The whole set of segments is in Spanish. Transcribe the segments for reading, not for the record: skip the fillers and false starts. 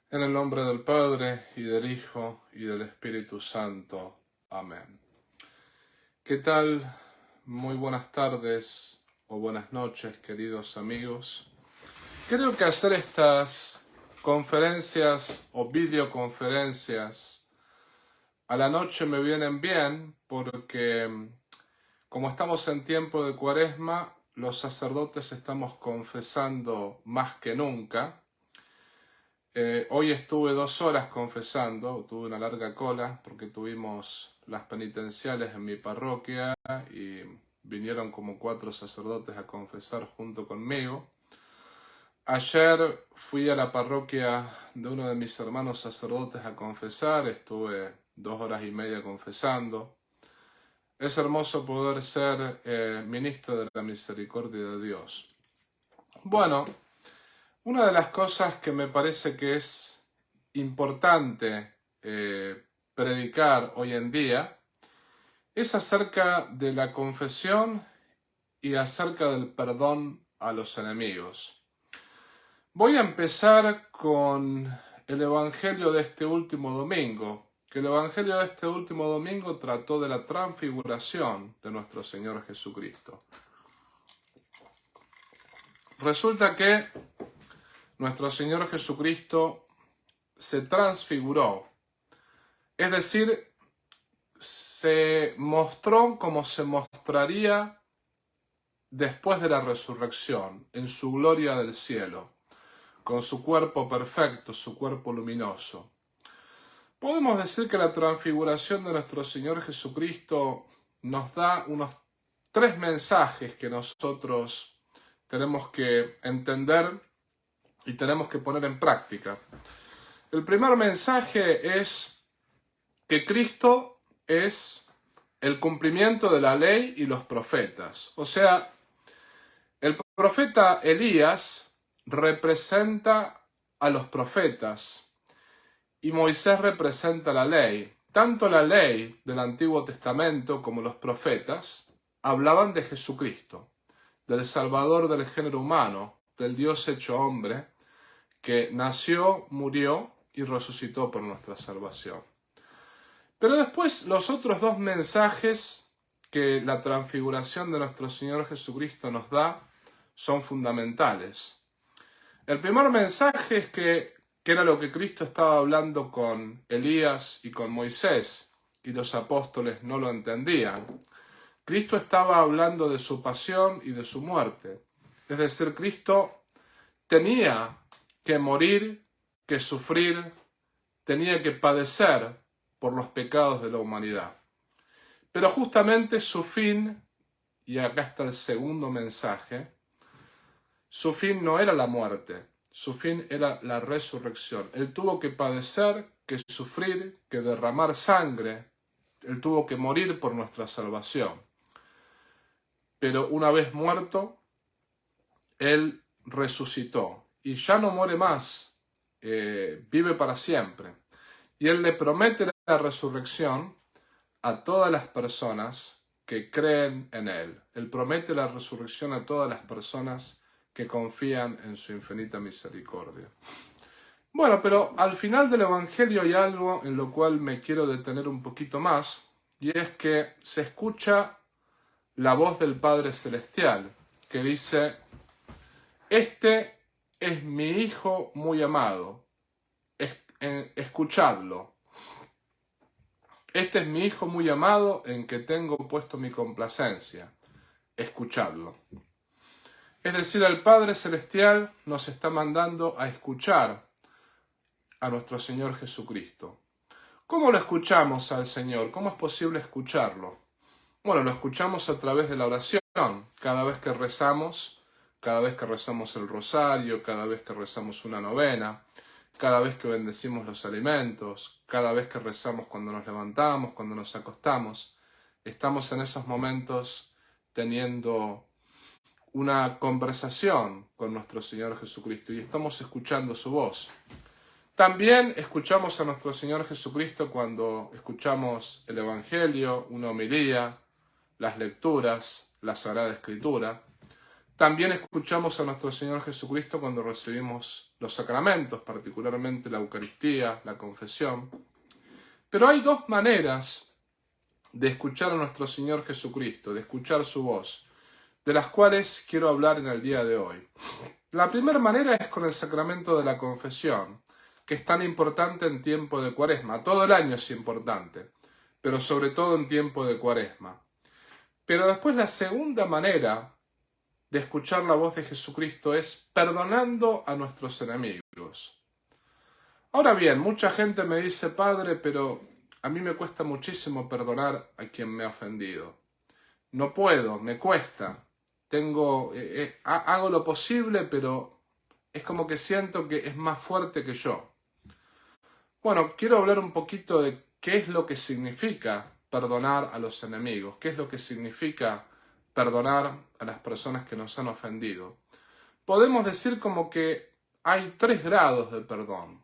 En el nombre del Padre, y del Hijo, y del Espíritu Santo. Amén. ¿Qué tal? Muy buenas tardes o buenas noches, queridos amigos. Creo que hacer estas conferencias o videoconferencias a la noche me vienen bien porque, como estamos en tiempo de Cuaresma, los sacerdotes estamos confesando más que nunca. Hoy estuve 2 horas confesando, tuve una larga cola porque tuvimos las penitenciales en mi parroquia y vinieron como 4 sacerdotes a confesar junto conmigo. Ayer fui a la parroquia de uno de mis hermanos sacerdotes a confesar, estuve 2 horas y media confesando. Es hermoso poder ser ministro de la misericordia de Dios. Bueno, una de las cosas que me parece que es importante predicar hoy en día es acerca de la confesión y acerca del perdón a los enemigos. Voy a empezar con el Evangelio de este último domingo, que el Evangelio de este último domingo trató de la transfiguración de nuestro Señor Jesucristo. Resulta que nuestro Señor Jesucristo se transfiguró, es decir, se mostró como se mostraría después de la resurrección, en su gloria del cielo, con su cuerpo perfecto, su cuerpo luminoso. Podemos decir que la transfiguración de nuestro Señor Jesucristo nos da unos 3 mensajes que nosotros tenemos que entender y tenemos que poner en práctica. El primer mensaje es que Cristo es el cumplimiento de la ley y los profetas. O sea, el profeta Elías representa a los profetas y Moisés representa la ley. Tanto la ley del Antiguo Testamento como los profetas hablaban de Jesucristo, del Salvador del género humano, del Dios hecho hombre, que nació, murió y resucitó por nuestra salvación. Pero después los otros 2 mensajes que la transfiguración de nuestro Señor Jesucristo nos da son fundamentales. El primer mensaje es que era lo que Cristo estaba hablando con Elías y con Moisés, y los apóstoles no lo entendían. Cristo estaba hablando de su pasión y de su muerte. Es decir, Cristo tenía que morir, que sufrir, tenía que padecer por los pecados de la humanidad. Pero justamente su fin, y acá está el segundo mensaje, su fin no era la muerte, su fin era la resurrección. Él tuvo que padecer, que sufrir, que derramar sangre, él tuvo que morir por nuestra salvación. Pero una vez muerto, él resucitó y ya no muere más, vive para siempre. Y él le promete la resurrección a todas las personas que creen en él. Él promete la resurrección a todas las personas que confían en su infinita misericordia. Bueno, pero al final del Evangelio hay algo en lo cual me quiero detener un poquito más, y es que se escucha la voz del Padre Celestial, que dice: este es mi Hijo muy amado, escuchadlo. Este es mi Hijo muy amado en que tengo puesto mi complacencia, escuchadlo. Es decir, el Padre Celestial nos está mandando a escuchar a nuestro Señor Jesucristo. ¿Cómo lo escuchamos al Señor? ¿Cómo es posible escucharlo? Bueno, lo escuchamos a través de la oración. Cada vez que rezamos el rosario, cada vez que rezamos una novena, cada vez que bendecimos los alimentos, cada vez que rezamos cuando nos levantamos, cuando nos acostamos, estamos en esos momentos teniendo una conversación con nuestro Señor Jesucristo y estamos escuchando su voz. También escuchamos a nuestro Señor Jesucristo cuando escuchamos el Evangelio, una homilía, las lecturas, la Sagrada Escritura. También escuchamos a nuestro Señor Jesucristo cuando recibimos los sacramentos, particularmente la Eucaristía, la confesión. Pero hay dos maneras de escuchar a nuestro Señor Jesucristo, de escuchar su voz, de las cuales quiero hablar en el día de hoy. La primera manera es con el sacramento de la confesión, que es tan importante en tiempo de Cuaresma. Todo el año es importante, pero sobre todo en tiempo de Cuaresma. Pero después la segunda manera de escuchar la voz de Jesucristo es perdonando a nuestros enemigos. Ahora bien, mucha gente me dice, Padre, pero a mí me cuesta muchísimo perdonar a quien me ha ofendido. No puedo, me cuesta. Hago lo posible, pero es como que siento que es más fuerte que yo. Bueno, quiero hablar un poquito de qué es lo que significa perdonar a los enemigos, qué es lo que significa perdonar a las personas que nos han ofendido. Podemos decir como que hay 3 grados de perdón.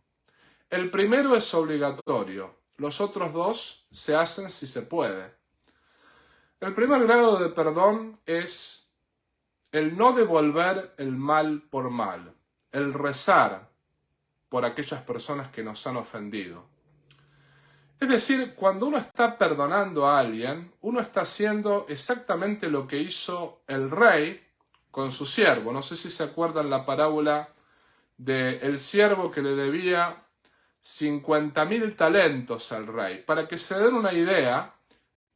El primero es obligatorio, los otros 2 se hacen si se puede. El primer grado de perdón es el no devolver el mal por mal, el rezar por aquellas personas que nos han ofendido. Es decir, cuando uno está perdonando a alguien, uno está haciendo exactamente lo que hizo el rey con su siervo. No sé si se acuerdan la parábola del siervo que le debía 50.000 talentos al rey. Para que se den una idea,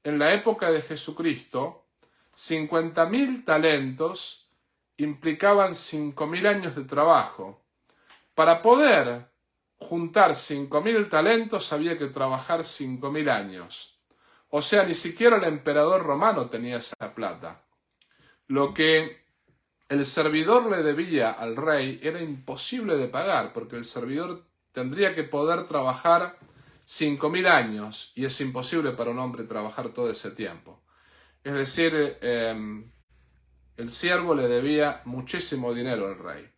en la época de Jesucristo, 50.000 talentos implicaban 5.000 años de trabajo. Para poder juntar 5.000 talentos había que trabajar 5.000 años. O sea, ni siquiera el emperador romano tenía esa plata. Lo que el servidor le debía al rey era imposible de pagar, porque el servidor tendría que poder trabajar 5.000 años, y es imposible para un hombre trabajar todo ese tiempo. Es decir, el siervo le debía muchísimo dinero al rey.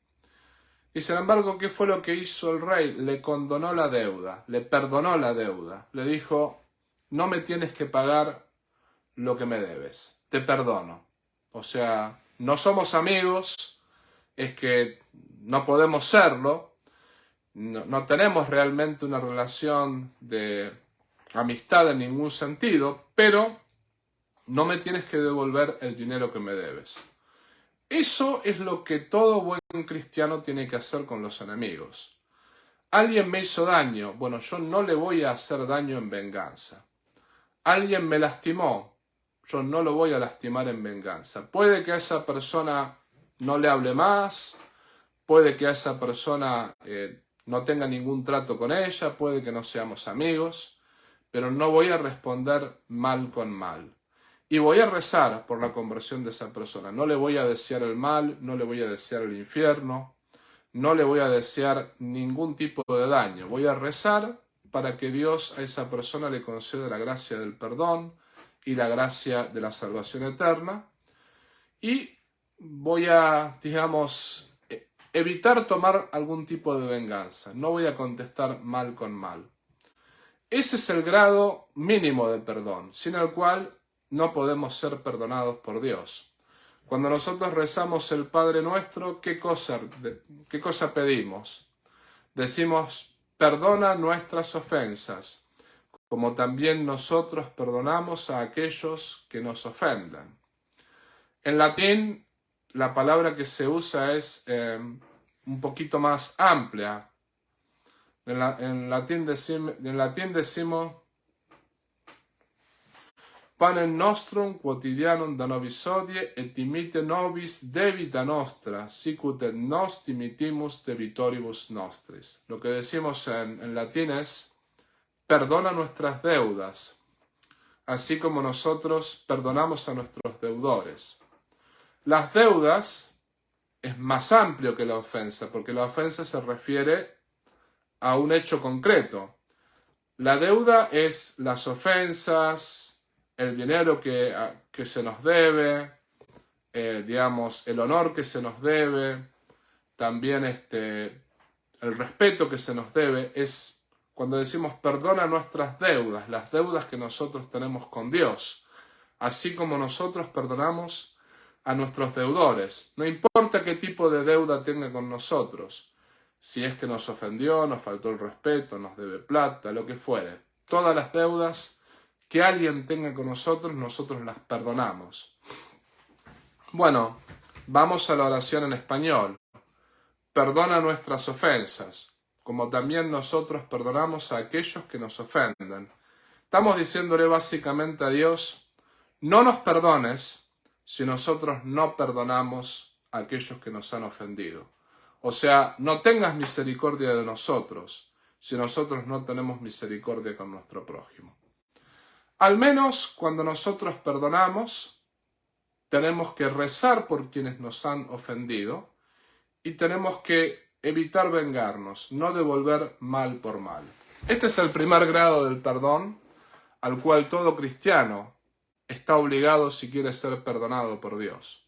Y sin embargo, ¿qué fue lo que hizo el rey? Le condonó la deuda, le perdonó la deuda. Le dijo, no me tienes que pagar lo que me debes, te perdono. O sea, no somos amigos, es que no podemos serlo, no tenemos realmente una relación de amistad en ningún sentido, pero no me tienes que devolver el dinero que me debes. Eso es lo que todo buen cristiano tiene que hacer con los enemigos. Alguien me hizo daño, bueno, yo no le voy a hacer daño en venganza. Alguien me lastimó, yo no lo voy a lastimar en venganza. Puede que a esa persona no le hable más, puede que a esa persona no tenga ningún trato con ella, puede que no seamos amigos, pero no voy a responder mal con mal. Y voy a rezar por la conversión de esa persona. No le voy a desear el mal, no le voy a desear el infierno, no le voy a desear ningún tipo de daño. Voy a rezar para que Dios a esa persona le conceda la gracia del perdón y la gracia de la salvación eterna. Y voy a, evitar tomar algún tipo de venganza. No voy a contestar mal con mal. Ese es el grado mínimo de perdón, sin el cual no podemos ser perdonados por Dios. Cuando nosotros rezamos el Padre Nuestro, ¿qué cosa pedimos? Decimos, perdona nuestras ofensas, como también nosotros perdonamos a aquellos que nos ofenden. En latín, la palabra que se usa es un poquito más amplia. En latín decimos Panem nostrum quotidianum da nobis hodie, et dimite nobis debita nostra, sicut et nos dimitimus debitoribus nostris. Lo que decimos en latín es, perdona nuestras deudas, así como nosotros perdonamos a nuestros deudores. Las deudas es más amplio que la ofensa, porque la ofensa se refiere a un hecho concreto. La deuda es las ofensas, el dinero que se nos debe, el honor que se nos debe, también el respeto que se nos debe, es cuando decimos perdona nuestras deudas, las deudas que nosotros tenemos con Dios, así como nosotros perdonamos a nuestros deudores. No importa qué tipo de deuda tenga con nosotros. Si es que nos ofendió, nos faltó el respeto, nos debe plata, lo que fuere. Todas las deudas que alguien tenga con nosotros, nosotros las perdonamos. Bueno, vamos a la oración en español. Perdona nuestras ofensas, como también nosotros perdonamos a aquellos que nos ofenden. Estamos diciéndole básicamente a Dios, no nos perdones si nosotros no perdonamos a aquellos que nos han ofendido. O sea, no tengas misericordia de nosotros si nosotros no tenemos misericordia con nuestro prójimo. Al menos cuando nosotros perdonamos, tenemos que rezar por quienes nos han ofendido y tenemos que evitar vengarnos, no devolver mal por mal. Este es el primer grado del perdón al cual todo cristiano está obligado si quiere ser perdonado por Dios.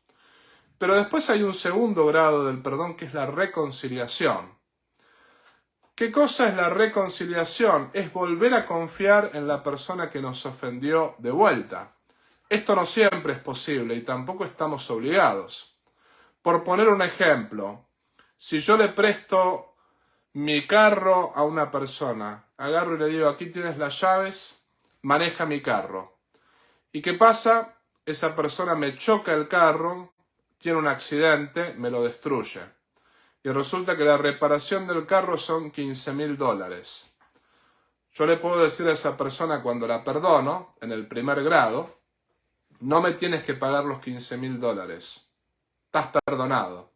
Pero después hay un segundo grado del perdón que es la reconciliación. ¿Qué cosa es la reconciliación? Es volver a confiar en la persona que nos ofendió de vuelta. Esto no siempre es posible y tampoco estamos obligados. Por poner un ejemplo, si yo le presto mi carro a una persona, agarro y le digo, aquí tienes las llaves, maneja mi carro. ¿Y qué pasa? Esa persona me choca el carro, tiene un accidente, me lo destruye. Y resulta que la reparación del carro son $15.000. Yo le puedo decir a esa persona cuando la perdono, en el primer grado, no me tienes que pagar los $15.000. Estás perdonado.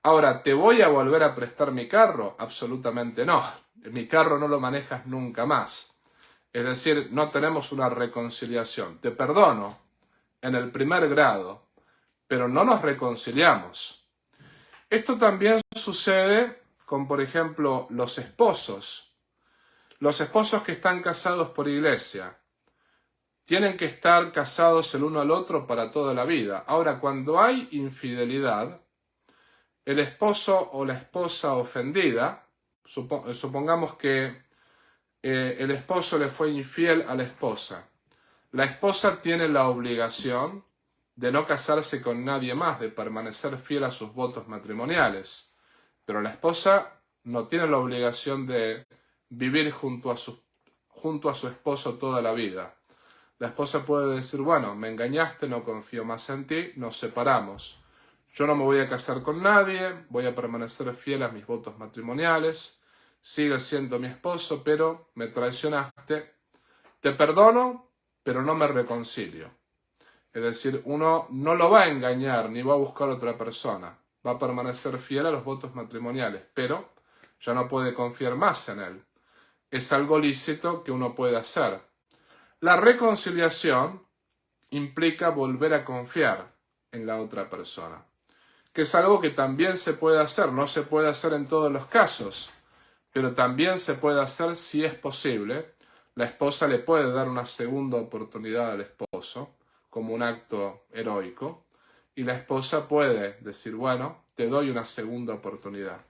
Ahora, ¿te voy a volver a prestar mi carro? Absolutamente no. Mi carro no lo manejas nunca más. Es decir, no tenemos una reconciliación. Te perdono en el primer grado, pero no nos reconciliamos. Esto también sucede con, por ejemplo, los esposos. Los esposos que están casados por iglesia. Tienen que estar casados el uno al otro para toda la vida. Ahora, cuando hay infidelidad, el esposo o la esposa ofendida, supongamos que el esposo le fue infiel a la esposa. La esposa tiene la obligación de no casarse con nadie más, de permanecer fiel a sus votos matrimoniales. Pero la esposa no tiene la obligación de vivir junto a su esposo toda la vida. La esposa puede decir, bueno, me engañaste, no confío más en ti, nos separamos. Yo no me voy a casar con nadie, voy a permanecer fiel a mis votos matrimoniales, sigue siendo mi esposo, pero me traicionaste. Te perdono, pero no me reconcilio. Es decir, uno no lo va a engañar ni va a buscar otra persona. Va a permanecer fiel a los votos matrimoniales, pero ya no puede confiar más en él. Es algo lícito que uno puede hacer. La reconciliación implica volver a confiar en la otra persona, que es algo que también se puede hacer. No se puede hacer en todos los casos, pero también se puede hacer si es posible. La esposa le puede dar una segunda oportunidad al esposo, como un acto heroico, y la esposa puede decir, bueno, te doy una segunda oportunidad.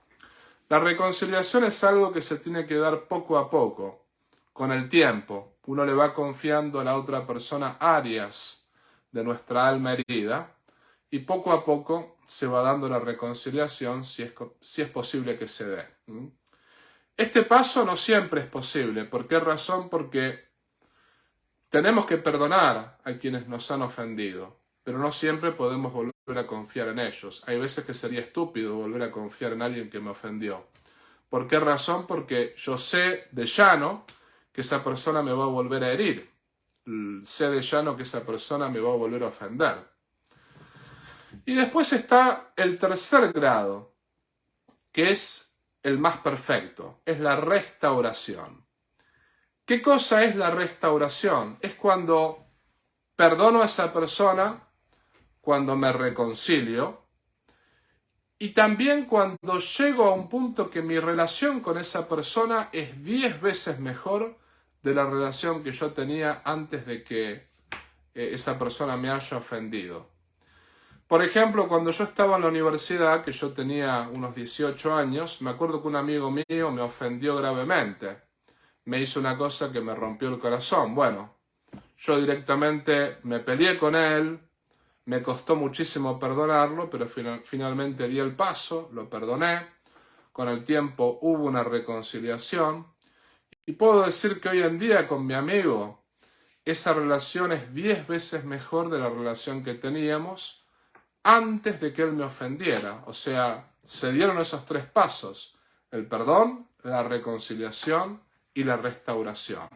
La reconciliación es algo que se tiene que dar poco a poco, con el tiempo. Uno le va confiando a la otra persona áreas de nuestra alma herida, y poco a poco se va dando la reconciliación si es posible que se dé. Este paso no siempre es posible. ¿Por qué razón? Porque tenemos que perdonar a quienes nos han ofendido, pero no siempre podemos volver a confiar en ellos. Hay veces que sería estúpido volver a confiar en alguien que me ofendió. ¿Por qué razón? Porque yo sé de llano que esa persona me va a volver a herir. Sé de llano que esa persona me va a volver a ofender. Y después está el tercer grado, que es el más perfecto, es la restauración. ¿Qué cosa es la restauración? Es cuando perdono a esa persona, cuando me reconcilio, y también cuando llego a un punto que mi relación con esa persona es 10 veces mejor de la relación que yo tenía antes de que esa persona me haya ofendido. Por ejemplo, cuando yo estaba en la universidad, que yo tenía unos 18 años, me acuerdo que un amigo mío me ofendió gravemente. Me hizo una cosa que me rompió el corazón. Bueno, yo directamente me peleé con él, me costó muchísimo perdonarlo, pero finalmente di el paso, lo perdoné. Con el tiempo hubo una reconciliación. Y puedo decir que hoy en día con mi amigo, esa relación es 10 veces mejor de la relación que teníamos antes de que él me ofendiera. O sea, se dieron esos 3 pasos: el perdón, la reconciliación y la restauración.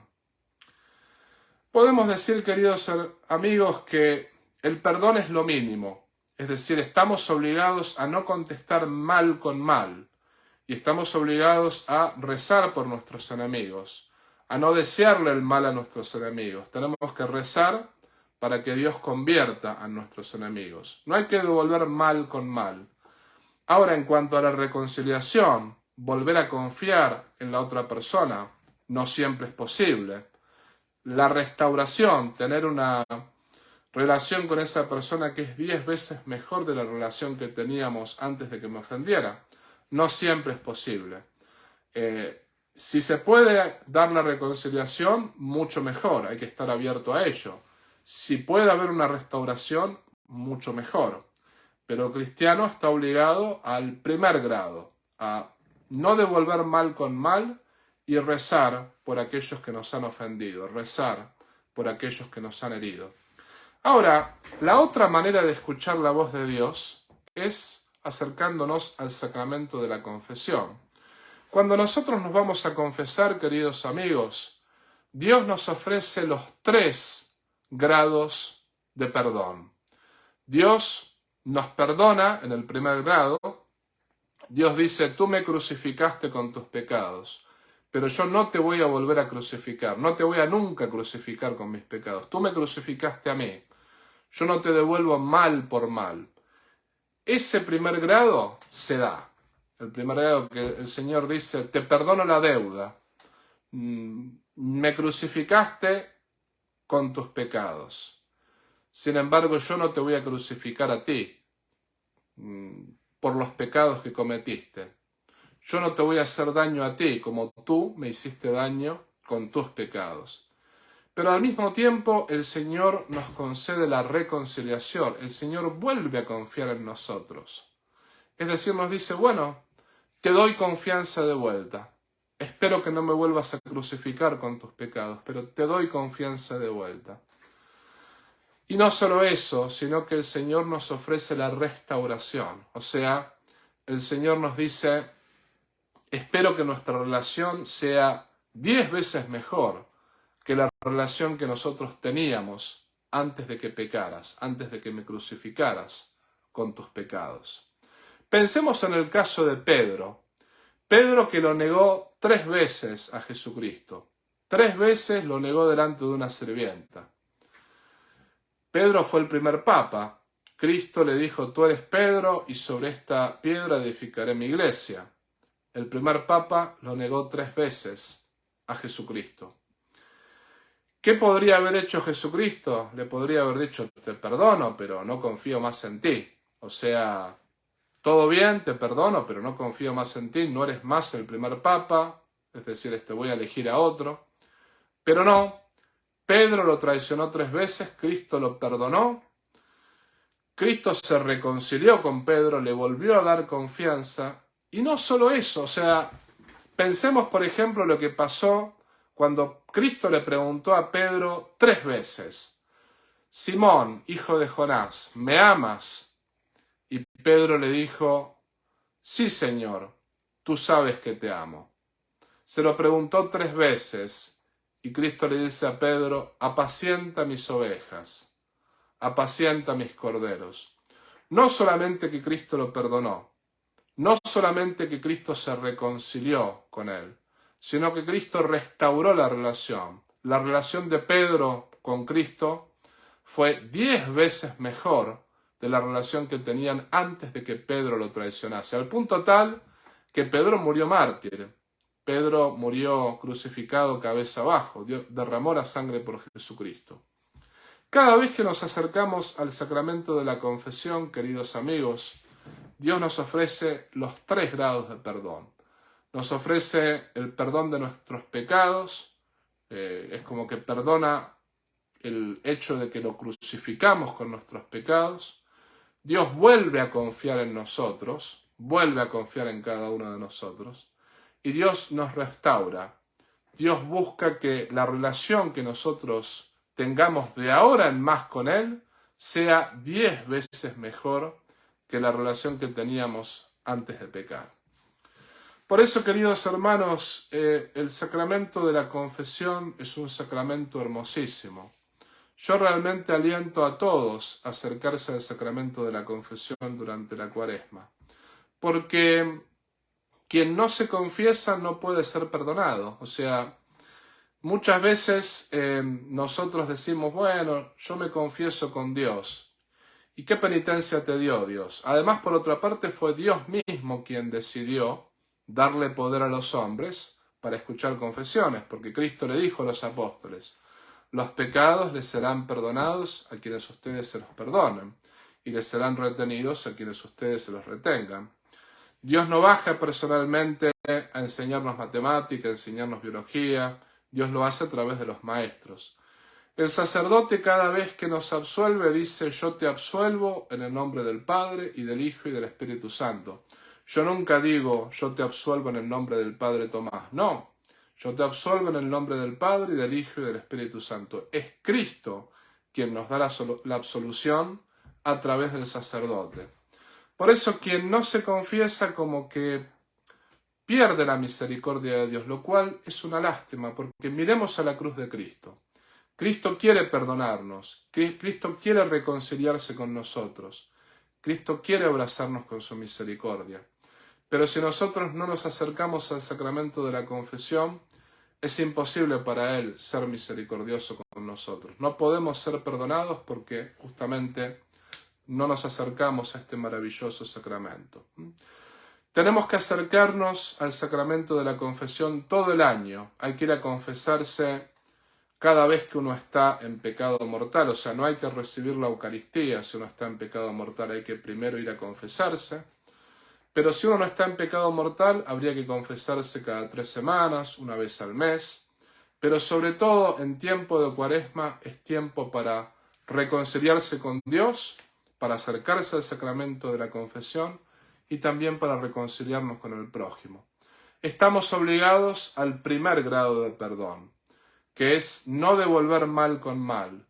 Podemos decir, queridos amigos, que el perdón es lo mínimo. Es decir, estamos obligados a no contestar mal con mal. Y estamos obligados a rezar por nuestros enemigos, a no desearle el mal a nuestros enemigos. Tenemos que rezar para que Dios convierta a nuestros enemigos. No hay que devolver mal con mal. Ahora, en cuanto a la reconciliación, volver a confiar en la otra persona, no siempre es posible. La restauración, tener una relación con esa persona que es 10 veces mejor de la relación que teníamos antes de que me ofendiera, no siempre es posible. Si se puede dar la reconciliación, mucho mejor, hay que estar abierto a ello. Si puede haber una restauración, mucho mejor. Pero el cristiano está obligado al primer grado, a no devolver mal con mal y rezar por aquellos que nos han ofendido, rezar por aquellos que nos han herido. Ahora, la otra manera de escuchar la voz de Dios es acercándonos al sacramento de la confesión. Cuando nosotros nos vamos a confesar, queridos amigos, Dios nos ofrece los 3 grados de perdón. Dios nos perdona en el primer grado. Dios dice: tú me crucificaste con tus pecados, pero yo no te voy a volver a crucificar, no te voy a nunca crucificar con mis pecados. Tú me crucificaste a mí, yo no te devuelvo mal por mal. Ese primer grado se da. El primer grado que el Señor dice: te perdono la deuda. Me crucificaste con tus pecados. Sin embargo, yo no te voy a crucificar a ti por los pecados que cometiste. Yo no te voy a hacer daño a ti como tú me hiciste daño con tus pecados. Pero al mismo tiempo el Señor nos concede la reconciliación. El Señor vuelve a confiar en nosotros. Es decir, nos dice: bueno, te doy confianza de vuelta. Espero que no me vuelvas a crucificar con tus pecados, pero te doy confianza de vuelta. Y no solo eso, sino que el Señor nos ofrece la restauración. O sea, el Señor nos dice: espero que nuestra relación sea 10 veces mejor que la relación que nosotros teníamos antes de que pecaras, antes de que me crucificaras con tus pecados. Pensemos en el caso de Pedro. Pedro, que lo negó 3 veces a Jesucristo. 3 veces lo negó delante de una sirvienta. Pedro fue el primer papa. Cristo le dijo: tú eres Pedro y sobre esta piedra edificaré mi iglesia. El primer papa lo negó 3 veces a Jesucristo. ¿Qué podría haber hecho Jesucristo? Le podría haber dicho: te perdono, pero no confío más en ti. O sea, todo bien, te perdono, pero no confío más en ti, no eres más el primer papa, es decir, voy a elegir a otro. Pero no, Pedro lo traicionó 3 veces, Cristo lo perdonó, Cristo se reconcilió con Pedro, le volvió a dar confianza, y no solo eso, o sea, pensemos por ejemplo lo que pasó cuando Cristo le preguntó a Pedro 3 veces: Simón, hijo de Jonás, ¿me amas? Y Pedro le dijo: sí, Señor, tú sabes que te amo. Se lo preguntó 3 veces y Cristo le dice a Pedro: apacienta mis ovejas, apacienta mis corderos. No solamente que Cristo lo perdonó, no solamente que Cristo se reconcilió con él, sino que Cristo restauró la relación. La relación de Pedro con Cristo fue 10 veces mejor de la relación que tenían antes de que Pedro lo traicionase, al punto tal que Pedro murió mártir. Pedro murió crucificado cabeza abajo, derramó la sangre por Jesucristo. Cada vez que nos acercamos al sacramento de la confesión, queridos amigos, Dios nos ofrece los 3 grados de perdón. Nos ofrece el perdón de nuestros pecados, es como que perdona el hecho de que lo crucificamos con nuestros pecados, Dios vuelve a confiar en nosotros, vuelve a confiar en cada uno de nosotros, y Dios nos restaura. Dios busca que la relación que nosotros tengamos de ahora en más con Él sea 10 veces mejor que la relación que teníamos antes de pecar. Por eso, queridos hermanos, el sacramento de la confesión es un sacramento hermosísimo. Yo realmente aliento a todos a acercarse al sacramento de la confesión durante la Cuaresma, porque quien no se confiesa no puede ser perdonado. O sea, muchas veces nosotros decimos, bueno, yo me confieso con Dios. ¿Y qué penitencia te dio Dios? Además, por otra parte, fue Dios mismo quien decidió darle poder a los hombres para escuchar confesiones, porque Cristo le dijo a los apóstoles, los pecados les serán perdonados a quienes ustedes se los perdonen, y les serán retenidos a quienes ustedes se los retengan. Dios no baja personalmente a enseñarnos matemática, a enseñarnos biología. Dios lo hace a través de los maestros. El sacerdote cada vez que nos absuelve dice, yo te absuelvo en el nombre del Padre y del Hijo y del Espíritu Santo. Yo nunca digo, yo te absuelvo en el nombre del Padre Tomás. No, yo te absuelvo en el nombre del Padre y del Hijo y del Espíritu Santo. Es Cristo quien nos da la absolución a través del sacerdote. Por eso quien no se confiesa como que pierde la misericordia de Dios, lo cual es una lástima, porque miremos a la cruz de Cristo. Cristo quiere perdonarnos, Cristo quiere reconciliarse con nosotros, Cristo quiere abrazarnos con su misericordia. Pero si nosotros no nos acercamos al sacramento de la confesión, es imposible para Él ser misericordioso con nosotros. No podemos ser perdonados porque justamente no nos acercamos a este maravilloso sacramento. Tenemos que acercarnos al sacramento de la confesión todo el año. Hay que ir a confesarse cada vez que uno está en pecado mortal. O sea, no hay que recibir la Eucaristía si uno está en pecado mortal. Hay que primero ir a confesarse. Pero si uno no está en pecado mortal, habría que confesarse cada 3 semanas, una vez al mes. Pero sobre todo en tiempo de Cuaresma es tiempo para reconciliarse con Dios, para acercarse al sacramento de la confesión y también para reconciliarnos con el prójimo. Estamos obligados al primer grado de perdón, que es no devolver mal con mal,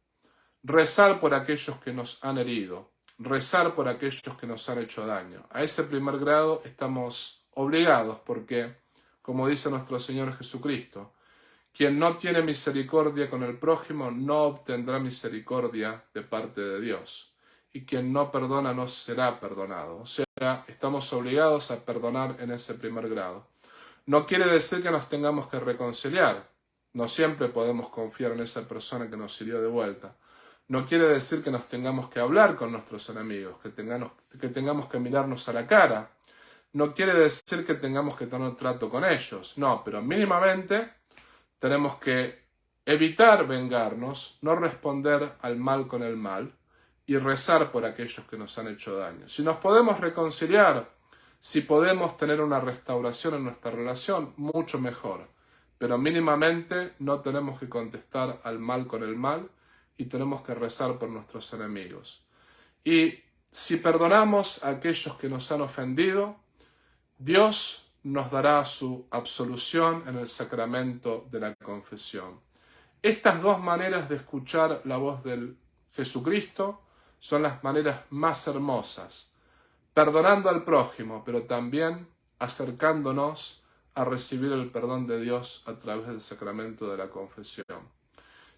rezar por aquellos que nos han herido, rezar por aquellos que nos han hecho daño. A ese primer grado estamos obligados porque, como dice nuestro Señor Jesucristo, quien no tiene misericordia con el prójimo no obtendrá misericordia de parte de Dios. Y quien no perdona no será perdonado. O sea, estamos obligados a perdonar en ese primer grado. No quiere decir que nos tengamos que reconciliar. No siempre podemos confiar en esa persona que nos hirió de vuelta. No quiere decir que nos tengamos que hablar con nuestros enemigos, que tengamos que mirarnos a la cara. No quiere decir que tengamos que tener trato con ellos. No, pero mínimamente tenemos que evitar vengarnos, no responder al mal con el mal, y rezar por aquellos que nos han hecho daño. Si nos podemos reconciliar, si podemos tener una restauración en nuestra relación, mucho mejor. Pero mínimamente no tenemos que contestar al mal con el mal y tenemos que rezar por nuestros enemigos. Y si perdonamos a aquellos que nos han ofendido, Dios nos dará su absolución en el sacramento de la confesión. Estas dos maneras de escuchar la voz del Jesucristo son las maneras más hermosas, perdonando al prójimo, pero también acercándonos a recibir el perdón de Dios a través del sacramento de la confesión.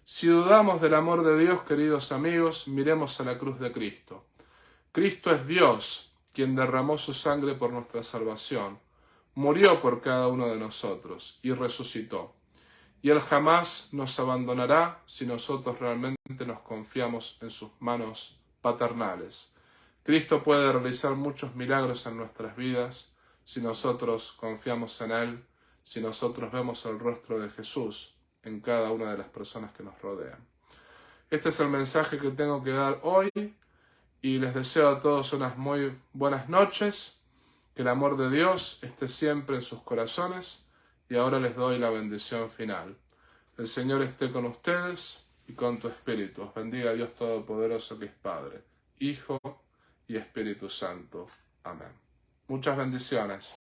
Si dudamos del amor de Dios, queridos amigos, miremos a la cruz de Cristo. Cristo es Dios, quien derramó su sangre por nuestra salvación, murió por cada uno de nosotros y resucitó. Y Él jamás nos abandonará si nosotros realmente nos confiamos en sus manos paternales. Cristo puede realizar muchos milagros en nuestras vidas si nosotros confiamos en Él, si nosotros vemos el rostro de Jesús en cada una de las personas que nos rodean. Este es el mensaje que tengo que dar hoy y les deseo a todos unas muy buenas noches, que el amor de Dios esté siempre en sus corazones y ahora les doy la bendición final. El Señor esté con ustedes y con tu Espíritu. Os bendiga Dios Todopoderoso, que es Padre, Hijo y Espíritu Santo. Amén. Muchas bendiciones.